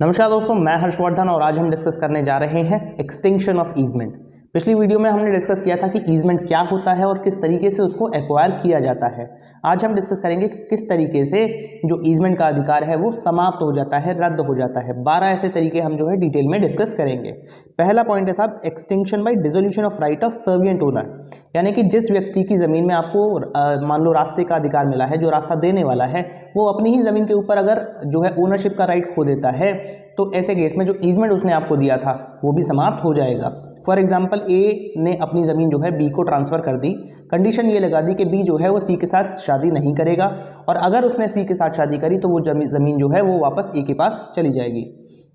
नमस्कार दोस्तों, मैं हर्षवर्धन और आज हम डिस्कस करने जा रहे हैं एक्सटिंक्शन ऑफ ईजमेंट। पिछली वीडियो में हमने डिस्कस किया था कि ईजमेंट क्या होता है और किस तरीके से उसको एक्वायर किया जाता है। आज हम डिस्कस करेंगे कि किस तरीके से जो ईजमेंट का अधिकार है वो समाप्त हो जाता है, रद्द हो जाता है। 12 ऐसे तरीके हम जो है डिटेल में डिस्कस करेंगे। पहला पॉइंट है साहब, extinction bye dissolution of right of servient owner, यानी कि जिस व्यक्ति की ज़मीन में आपको मान लो रास्ते का अधिकार मिला है, जो रास्ता देने वाला है वो अपनी ही ज़मीन के ऊपर अगर जो है ओनरशिप का राइट खो देता है तो ऐसे केस में जो ईजमेंट उसने आपको दिया था वो भी समाप्त हो जाएगा। फॉर एग्जाम्पल, ए ने अपनी ज़मीन जो है बी को ट्रांसफ़र कर दी, कंडीशन ये लगा दी कि बी जो है वो सी के साथ शादी नहीं करेगा और अगर उसने सी के साथ शादी करी तो वो ज़मीन जो है वो वापस ए के पास चली जाएगी।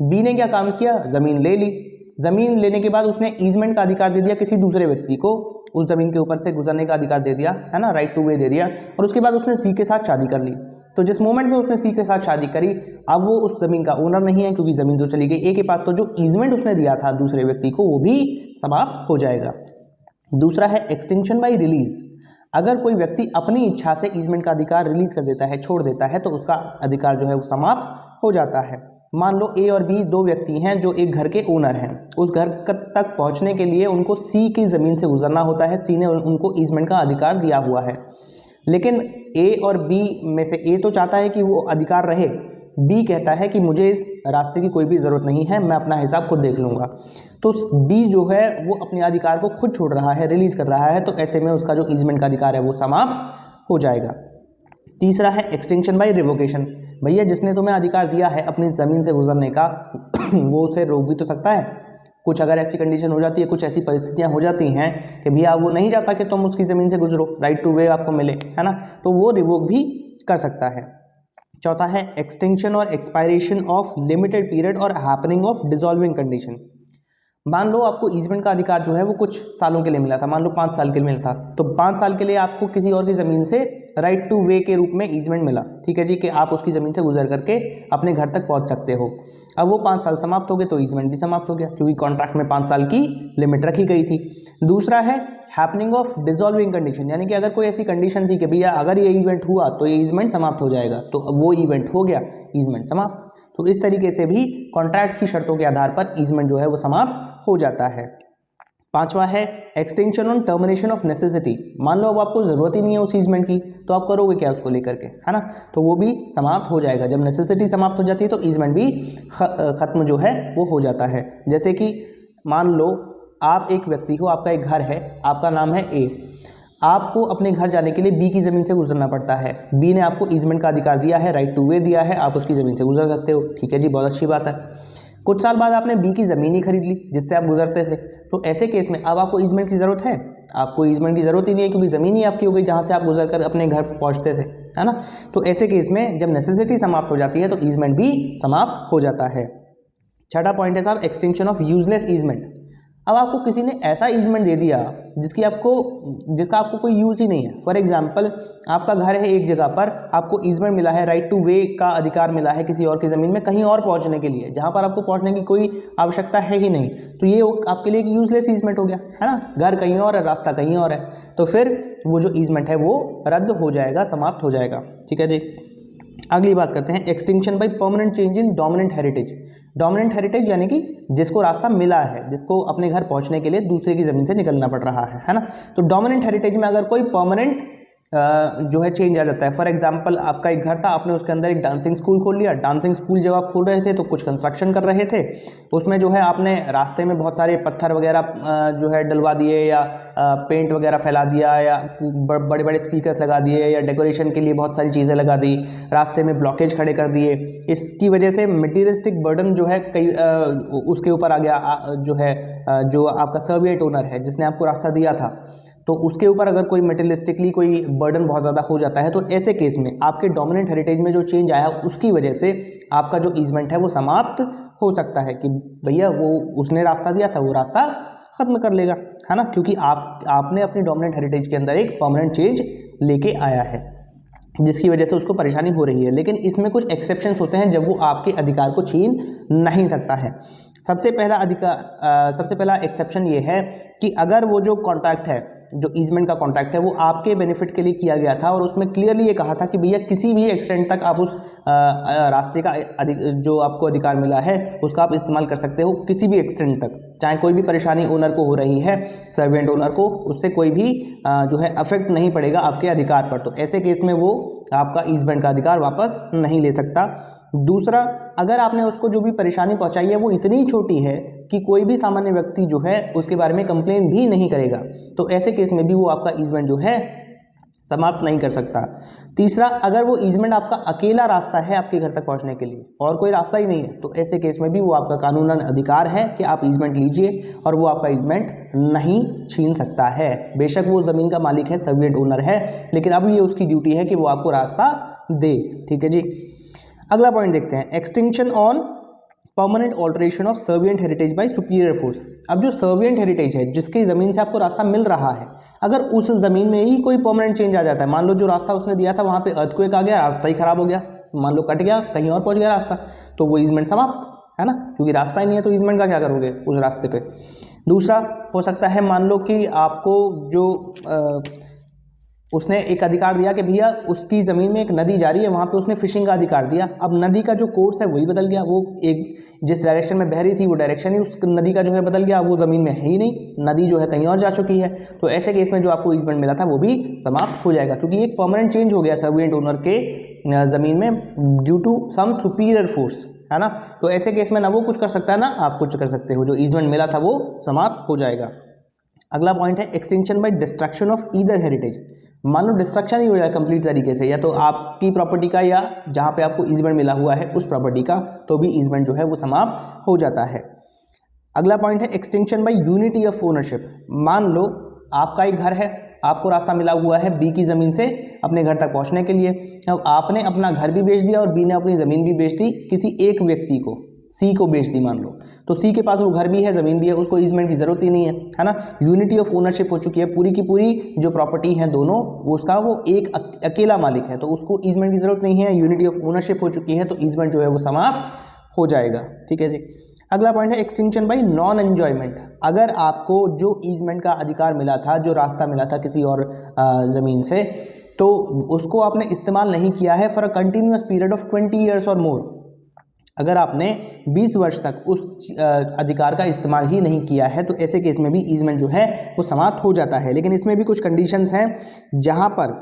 बी ने क्या काम किया, ज़मीन ले ली। ज़मीन लेने के बाद उसने ईजमेंट का अधिकार दे दिया किसी दूसरे व्यक्ति को, उस ज़मीन के ऊपर से गुजरने का अधिकार दे दिया, है ना, राइट टू वे दे दिया। और उसके बाद उसने सी के साथ शादी कर ली। तो जिस मोमेंट में उसने सी के साथ शादी करी, अब वो उस ज़मीन का ओनर नहीं है क्योंकि ज़मीन तो चली गई ए के पास, तो जो ईजमेंट उसने दिया था दूसरे व्यक्ति को वो भी समाप्त हो जाएगा। दूसरा है एक्सटिंक्शन बाय रिलीज। अगर कोई व्यक्ति अपनी इच्छा से ईजमेंट का अधिकार रिलीज कर देता है, छोड़ देता है, तो उसका अधिकार जो है वो समाप्त हो जाता है। मान लो ए और बी दो व्यक्ति हैं जो एक घर के ओनर हैं। उस घर तक पहुंचने के लिए उनको सी की ज़मीन से गुजरना होता है। सी ने उनको ईजमेंट का अधिकार दिया हुआ है, लेकिन ए और बी में से ए तो चाहता है कि वो अधिकार रहे, बी कहता है कि मुझे इस रास्ते की कोई भी ज़रूरत नहीं है, मैं अपना हिसाब खुद देख लूँगा। तो बी जो है वो अपने अधिकार को खुद छोड़ रहा है, रिलीज़ कर रहा है, तो ऐसे में उसका जो ईजमेंट का अधिकार है वो समाप्त हो जाएगा। तीसरा है एक्सटिंक्शन बाय रिवोकेशन। भैया जिसने तुम्हें अधिकार दिया है अपनी ज़मीन से गुजरने का वो उसे रोक भी तो सकता है। कुछ अगर ऐसी कंडीशन हो जाती है, कुछ ऐसी परिस्थितियां हो जाती हैं कि भैया वो नहीं चाहता कि तुम उसकी ज़मीन से गुजरो, राइट टू वे आपको मिले, है ना, तो वो रिवोक भी कर सकता है। चौथा है एक्सटेंशन और एक्सपायरेशन ऑफ लिमिटेड पीरियड और हैपनिंग ऑफ डिसॉल्विंग कंडीशन। मान लो आपको ईजमेंट का अधिकार जो है वो कुछ सालों के लिए मिला था, मान लो 5 साल के लिए मिला था, तो 5 साल के लिए आपको किसी और की ज़मीन से राइट टू वे के रूप में ईजमेंट मिला, ठीक है जी, कि आप उसकी ज़मीन से गुजर करके अपने घर तक पहुंच सकते हो। अब वो 5 साल समाप्त हो गए तो ईजमेंट भी समाप्त हो गया क्योंकि कॉन्ट्रैक्ट में 5 साल की लिमिट रखी गई थी। दूसरा है हैपनिंग ऑफ डिसॉल्विंग कंडीशन, यानी कि अगर कोई ऐसी कंडीशन थी कि भैया अगर ये इवेंट हुआ तो ये ईजमेंट समाप्त हो जाएगा, तो अब वो इवेंट हो गया, ईजमेंट समाप्त। तो इस तरीके से भी कॉन्ट्रैक्ट की शर्तों के आधार पर ईजमेंट जो है वो समाप्त हो जाता है। पांचवा है extension on termination of necessity. मान लो अब आपको ज़रूरत ही नहीं है उस ईजमेंट की, तो आप करोगे क्या उसको लेकर के, है ना, तो वो भी समाप्त हो जाएगा। जब नेसेसिटी समाप्त हो जाती है तो ईजमेंट भी ख़त्म जो है वो हो जाता है। जैसे कि मान लो आप एक व्यक्ति हो, आपका एक घर है, आपका नाम है ए, आपको अपने घर जाने के लिए बी की ज़मीन से गुजरना पड़ता है। बी ने आपको ईजमेंट का अधिकार दिया है, राइट टू वे दिया है, आप उसकी ज़मीन से गुजर सकते हो, ठीक है जी, बहुत अच्छी बात है। कुछ साल बाद आपने बी की ज़मीन ही खरीद ली जिससे आप गुजरते थे, तो ऐसे केस में अब आपको ईजमेंट की ज़रूरत है? आपको ईजमेंट की ज़रूरत ही नहीं है क्योंकि ज़मीन ही आपकी हो गई जहाँ से आप गुजर कर अपने घर पहुँचते थे, है ना। तो ऐसे केस में जब नेसेसिटी समाप्त हो जाती है तो ईजमेंट भी समाप्त हो जाता है। छठा पॉइंट है साहब एक्सटेंशन ऑफ यूजलेस ईजमेंट। अब आपको किसी ने ऐसा ईजमेंट दे दिया जिसका आपको कोई यूज़ ही नहीं है। फॉर एग्जांपल, आपका घर है एक जगह पर, आपको ईजमेंट मिला है, राइट टू वे का अधिकार मिला है किसी और की ज़मीन में कहीं और पहुंचने के लिए, जहां पर आपको पहुंचने की कोई आवश्यकता है ही नहीं, तो ये आपके लिए एक यूजलेस ईजमेंट हो गया, है ना। घर कहीं और है, रास्ता कहीं और है, तो फिर वो जो ईजमेंट है वो रद्द हो जाएगा, समाप्त हो जाएगा, ठीक है जी। अगली बात करते हैं extinction by permanent change in dominant heritage. Dominant heritage यानी कि जिसको रास्ता मिला है, जिसको अपने घर पहुंचने के लिए दूसरे की ज़मीन से निकलना पड़ रहा है ना। तो डोमिनेंट हेरिटेज में अगर कोई परमानेंट जो है चेंज आ जाता है। फॉर एग्जांपल, आपका एक घर था, आपने उसके अंदर एक डांसिंग स्कूल खोल लिया। डांसिंग स्कूल जब आप खोल रहे थे तो कुछ कंस्ट्रक्शन कर रहे थे, उसमें जो है आपने रास्ते में बहुत सारे पत्थर वगैरह जो है डलवा दिए या पेंट वगैरह फैला दिया या बड़े बड़े स्पीकर्स लगा दिए या डेकोरेशन के लिए बहुत सारी चीज़ें लगा दी, रास्ते में ब्लॉकेज खड़े कर दिए। इसकी वजह से मटीरियलिस्टिक बर्डन जो है कई उसके ऊपर आ गया, जो है जो आपका सर्विएंट ओनर है जिसने आपको रास्ता दिया था, तो उसके ऊपर अगर कोई मटेरियलिस्टिकली कोई बर्डन बहुत ज़्यादा हो जाता है तो ऐसे केस में आपके डोमिनेंट हेरिटेज में जो चेंज आया उसकी वजह से आपका जो ईजमेंट है वो समाप्त हो सकता है कि भैया वो उसने रास्ता दिया था वो रास्ता ख़त्म कर लेगा, है ना, क्योंकि आपने अपनी डोमिनेंट हेरिटेज के अंदर एक परमानेंट चेंज लेके आया है जिसकी वजह से उसको परेशानी हो रही है। लेकिन इसमें कुछ एक्सेप्शंस होते हैं जब वो आपके अधिकार को छीन नहीं सकता है। सबसे पहला एक्सेप्शन ये है कि अगर वो जो कॉन्ट्रैक्ट है जो ईजमेंट का कॉन्ट्रैक्ट है वो आपके बेनिफिट के लिए किया गया था और उसमें क्लियरली ये कहा था कि भैया किसी भी एक्सटेंट तक आप उस रास्ते का जो आपको अधिकार मिला है उसका आप इस्तेमाल कर सकते हो किसी भी एक्सटेंट तक, चाहे कोई भी परेशानी ओनर को हो रही है, सर्वेंट ओनर को, उससे कोई भी जो है अफेक्ट नहीं पड़ेगा आपके अधिकार पर। तो ऐसे केस में वो आपका ईजमेंट का अधिकार वापस नहीं ले सकता। दूसरा, अगर आपने उसको जो भी परेशानी पहुंचाई है वो इतनी छोटी है कि कोई भी सामान्य व्यक्ति जो है उसके बारे में कंप्लेन भी नहीं करेगा, तो ऐसे केस में भी वो आपका ईजमेंट जो है समाप्त नहीं कर सकता। तीसरा, अगर वो ईजमेंट आपका अकेला रास्ता है आपके घर तक पहुंचने के लिए और कोई रास्ता ही नहीं है, तो ऐसे केस में भी वो आपका कानूनन अधिकार है कि आप ईजमेंट लीजिए और वो आपका ईजमेंट नहीं छीन सकता है। बेशक वो ज़मीन का मालिक है, सर्विएंट ओनर है, लेकिन अब ये उसकी ड्यूटी है कि वो आपको रास्ता दे। ठीक है जी। अगला पॉइंट देखते हैं, extinction on permanent alteration of servient heritage by superior force. अब जो सर्विएंट हेरिटेज है जिसकी ज़मीन से आपको रास्ता मिल रहा है, अगर उस ज़मीन में ही कोई परमानेंट चेंज आ जाता है, मान लो जो रास्ता उसने दिया था वहाँ पे अर्थक्वेक आ गया, रास्ता ही खराब हो गया, मान लो कट गया, कहीं और पहुँच गया रास्ता, तो वो ईजमेंट समाप्त है ना, क्योंकि रास्ता ही नहीं है तो ईजमेंट का क्या करोगे उस रास्ते पे। दूसरा हो सकता है, मान लो कि आपको जो उसने एक अधिकार दिया कि भैया उसकी ज़मीन में एक नदी जा रही है, वहाँ पे उसने फिशिंग का अधिकार दिया, अब नदी का जो कोर्स है वही बदल गया, वो एक जिस डायरेक्शन में बह रही थी वो डायरेक्शन ही उस नदी का जो है बदल गया, वो ज़मीन में है ही नहीं, नदी जो है कहीं और जा चुकी है, तो ऐसे केस में जो आपको ईजमेंट मिला था वो भी समाप्त हो जाएगा, क्योंकि एक परमानेंट चेंज हो गया सर्विएंट ओनर के ज़मीन में due to some superior force, है ना। तो ऐसे केस में ना वो कुछ कर सकता है ना आप कुछ कर सकते हो, जो ईजमेंट मिला था वो समाप्त हो जाएगा। अगला पॉइंट है extinction by destruction of either heritage. मान लो डिस्ट्रक्शन ही हो जाए कंप्लीट तरीके से, या तो आपकी प्रॉपर्टी का या जहाँ पे आपको ईजमेंट मिला हुआ है उस प्रॉपर्टी का, तो भी ईजमेंट जो है वो समाप्त हो जाता है। अगला पॉइंट है extinction by unity of ownership. मान लो आपका एक घर है, आपको रास्ता मिला हुआ है बी की ज़मीन से अपने घर तक पहुँचने के लिए, अब आपने अपना घर भी बेच दिया और बी ने अपनी ज़मीन भी बेच दी किसी एक व्यक्ति को, सी को बेच दी मान लो, तो सी के पास वो घर भी है, ज़मीन भी है, उसको ईजमेंट की ज़रूरत ही नहीं है ना, यूनिटी ऑफ ओनरशिप हो चुकी है, पूरी की पूरी जो प्रॉपर्टी है दोनों उसका वो एक अकेला मालिक है, तो उसको ईजमेंट की ज़रूरत नहीं है, यूनिटी ऑफ ओनरशिप हो चुकी है, तो ईजमेंट जो है वो समाप्त हो जाएगा। ठीक है जी। अगला पॉइंट है एक्सटिंक्शन बाय नॉन एंजॉयमेंट। अगर आपको जो ईजमेंट का अधिकार मिला था, जो रास्ता मिला था किसी और ज़मीन से, तो उसको आपने इस्तेमाल नहीं किया है for a continuous period of 20 years और मोर, अगर आपने 20 वर्ष तक उस अधिकार का इस्तेमाल ही नहीं किया है, तो ऐसे केस में भी ईजमेंट जो है वो समाप्त हो जाता है। लेकिन इसमें भी कुछ कंडीशंस हैं जहां पर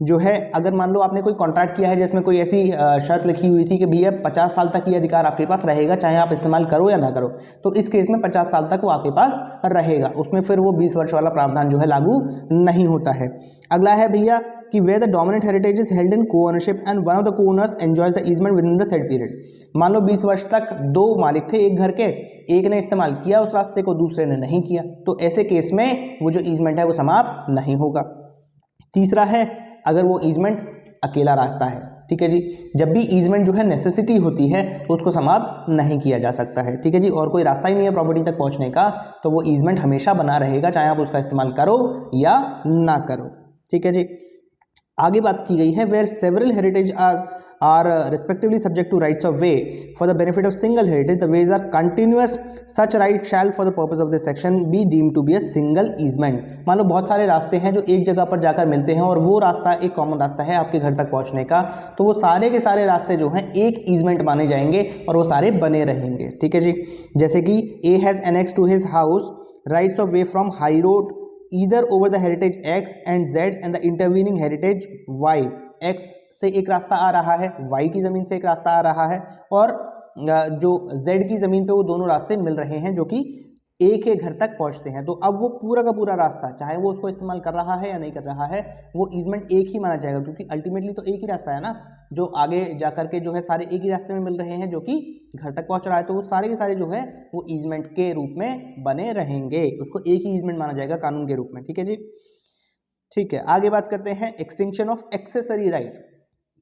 जो है, अगर मान लो आपने कोई कॉन्ट्रैक्ट किया है जिसमें कोई ऐसी शर्त लिखी हुई थी कि भैया 50 साल तक ये अधिकार आपके पास रहेगा, चाहे आप इस्तेमाल करो या ना करो, तो इस केस में 50 साल तक वो आपके पास रहेगा, उसमें फिर वो 20 वर्ष वाला प्रावधान जो है लागू नहीं होता है। अगला है भैया कि where the dominant heritage is held in co-ownership and one of the co-owners enjoys the easement within the said period। मान लो 20 वर्ष तक दो मालिक थे एक घर के, एक ने इस्तेमाल किया उस रास्ते को, दूसरे ने नहीं किया, तो ऐसे केस में वो जो ईजमेंट है वो समाप्त नहीं होगा। तीसरा है अगर वो ईजमेंट अकेला रास्ता है, ठीक है जी, जब भी ईजमेंट जो है नेसेसिटी होती है तो उसको समाप्त नहीं किया जा सकता है। ठीक है जी, और कोई रास्ता ही नहीं है प्रॉपर्टी तक पहुंचने का, तो वो ईजमेंट हमेशा बना रहेगा, चाहे आप उसका इस्तेमाल करो या ना करो। ठीक है जी। आगे बात की गई है where several heritage are respectively subject to rights of way for the benefit of single heritage the ways are continuous such right shall for the purpose of this section be deem to be a single easement. मान लो बहुत सारे रास्ते हैं जो एक जगह पर जाकर मिलते हैं और वो रास्ता एक कॉमन रास्ता है आपके घर तक पहुंचने का, तो वो सारे के सारे रास्ते जो हैं एक ईजमेंट माने जाएंगे और वो सारे बने रहेंगे। ठीक है जी, जैसे कि A has annex to his house rights of way from high road either over the heritage X and Z and the intervening heritage Y। X से एक रास्ता आ रहा है, Y की ज़मीन से एक रास्ता आ रहा है, और जो Z की ज़मीन पे वो दोनों रास्ते मिल रहे हैं जो कि एक ही घर तक पहुंचते हैं। तो अब वो पूरा का पूरा रास्ता, चाहे वो उसको इस्तेमाल कर रहा है या नहीं कर रहा है, वो ईजमेंट एक ही माना जाएगा, क्योंकि अल्टीमेटली तो एक ही रास्ता है ना, जो आगे जाकर के जो है सारे एक ही रास्ते में मिल रहे हैं जो कि घर तक पहुंच रहा है, तो वो सारे के सारे जो है वो ईजमेंट के रूप में बने रहेंगे, उसको एक ही ईजमेंट माना जाएगा कानून के रूप में। ठीक है जी, ठीक है। आगे बात करते हैं एक्सटिंक्शन ऑफ एक्सेसरी राइट।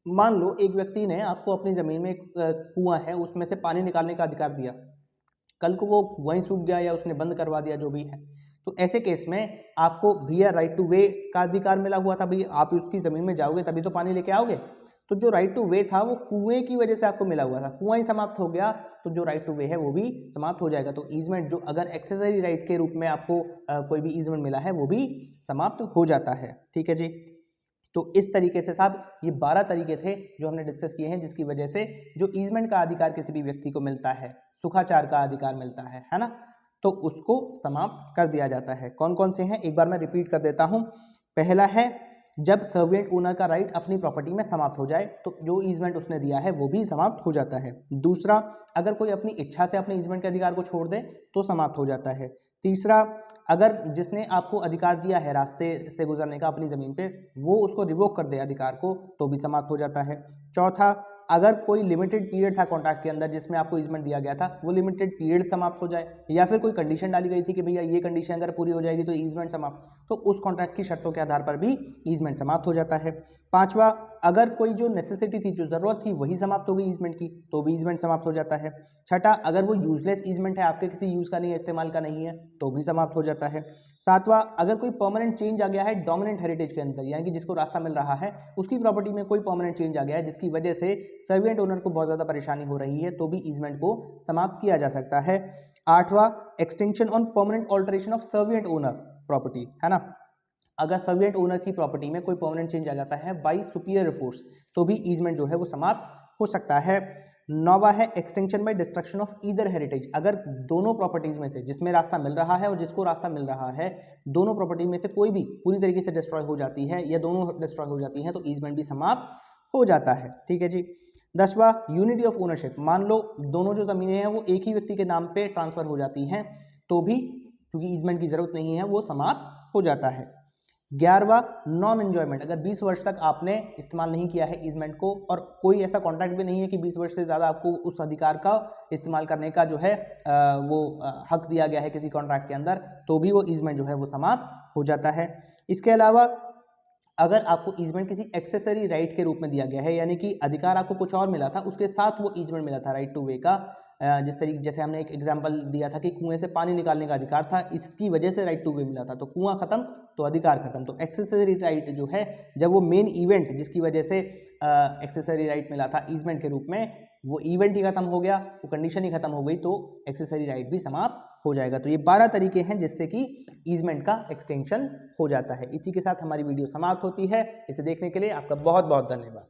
मान लो एक व्यक्ति ने आपको अपनी ज़मीन में कुआं है उसमें से पानी निकालने का अधिकार दिया, कल को वो वहीं सूख गया या उसने बंद करवा दिया, जो भी है, तो ऐसे केस में आपको भैया राइट टू वे का अधिकार मिला हुआ था, भैया आप उसकी ज़मीन में जाओगे तभी तो पानी लेके आओगे, तो जो राइट टू वे था वो कुएं की वजह से आपको मिला हुआ था, कुआं ही समाप्त हो गया तो जो राइट टू वे है वो भी समाप्त हो जाएगा। तो ईजमेंट जो अगर एक्सेसरी राइट के रूप में आपको कोई भी ईजमेंट मिला है वो भी समाप्त हो जाता है। ठीक है जी। तो इस तरीके से साहब ये 12 तरीके थे जो हमने डिस्कस किए हैं जिसकी वजह से जो ईजमेंट का अधिकार किसी भी व्यक्ति को मिलता है, सुखाचार का अधिकार मिलता है ना, तो उसको समाप्त कर दिया जाता है। कौन कौन से हैं एक बार मैं रिपीट कर देता हूं। पहला है जब सर्वेंट ओनर का राइट अपनी प्रॉपर्टी में समाप्त हो जाए तो जो ईजमेंट उसने दिया है वो भी समाप्त हो जाता है। दूसरा, अगर कोई अपनी इच्छा से अपने ईजमेंट के अधिकार को छोड़ दे तो समाप्त हो जाता है। तीसरा, अगर जिसने आपको अधिकार दिया है रास्ते से गुजरने का अपनी ज़मीन पे वो उसको रिवोक कर दे अधिकार को तो भी समाप्त हो जाता है। चौथा, अगर कोई लिमिटेड पीरियड था कॉन्ट्रैक्ट के अंदर जिसमें आपको ईजमेंट दिया गया था वो लिमिटेड पीरियड समाप्त हो जाए, या फिर कोई कंडीशन डाली गई थी कि भैया ये कंडीशन अगर पूरी हो जाएगी तो ईजमेंट समाप्त, तो उस कॉन्ट्रैक्ट की शर्तों के आधार पर भी ईजमेंट समाप्त हो जाता है। पांचवा, अगर कोई जो नेसेसिटी थी, जो जरूरत थी वही समाप्त हो गई ईजमेंट की तो भी ईजमेंट समाप्त हो जाता है। छठा, अगर वो यूजलेस ईजमेंट है, आपके किसी यूज का नहीं है, इस्तेमाल का नहीं है, तो भी समाप्त हो जाता है। सातवां, अगर कोई परमानेंट चेंज आ गया है डोमिनेंट हेरिटेज के अंदर, यानी कि जिसको रास्ता मिल रहा है उसकी प्रॉपर्टी में कोई परमानेंट चेंज आ गया है जिसकी वजह से सर्वेंट ओनर को बहुत ज्यादा परेशानी हो रही है, तो भी ईजमेंट को समाप्त किया जा सकता है। आठवां, extension on permanent alteration of servant owner property, है ना, अगर सर्वेंट ओनर की प्रॉपर्टी में कोई परमानेंट चेंज आ जाता है बाय सुपीरियर फोर्स तो भी ईजमेंट जो है वो समाप्त हो सकता है। नौवा है extension by destruction of either heritage, अगर दोनों प्रॉपर्टीज में से जिसमें रास्ता मिल रहा है और जिसको रास्ता मिल रहा है दोनों प्रॉपर्टी में से कोई भी पूरी तरीके से डिस्ट्रॉय हो जाती है या दोनों डिस्ट्रॉय हो जाती हैं तो ईजमेंट भी समाप्त हो जाता है। ठीक है जी। 10वां, यूनिटी ऑफ ओनरशिप, मान लो दोनों जो जमीनें हैं वो एक ही व्यक्ति के नाम पे ट्रांसफर हो जाती हैं तो भी क्योंकि ईजमेंट की जरूरत नहीं है वो समाप्त हो जाता है। 11वां, नॉन एंजॉयमेंट, अगर 20 वर्ष तक आपने इस्तेमाल नहीं किया है ईजमेंट को और कोई ऐसा कॉन्ट्रैक्ट भी नहीं है कि 20 वर्ष से ज़्यादा आपको उस अधिकार का इस्तेमाल करने का जो है हक दिया गया है किसी कॉन्ट्रैक्ट के अंदर, तो भी वो ईजमेंट जो है वो समाप्त हो जाता है। इसके अलावा अगर आपको ईजमेंट किसी एक्सेसरी राइट के रूप में दिया गया है, यानी कि अधिकार आपको कुछ और मिला था उसके साथ वो ईजमेंट मिला था राइट टू वे का, जैसे हमने एक एग्जांपल दिया था कि कुएं से पानी निकालने का अधिकार था, इसकी वजह से राइट टू वे मिला था, तो कुआं खत्म तो अधिकार खत्म। तो एक्सेसरी राइट जो है जब वो मेन इवेंट जिसकी वजह से एक्सेसरी राइट मिला था ईजमेंट के रूप में वो इवेंट ही खत्म हो गया, वो कंडीशन ही खत्म हो गई तो एक्सेसरी राइट भी समाप्त हो जाएगा। तो ये 12 तरीके हैं जिससे कि ईजमेंट का एक्सटेंशन हो जाता है। इसी के साथ हमारी वीडियो समाप्त होती है। इसे देखने के लिए आपका बहुत बहुत धन्यवाद।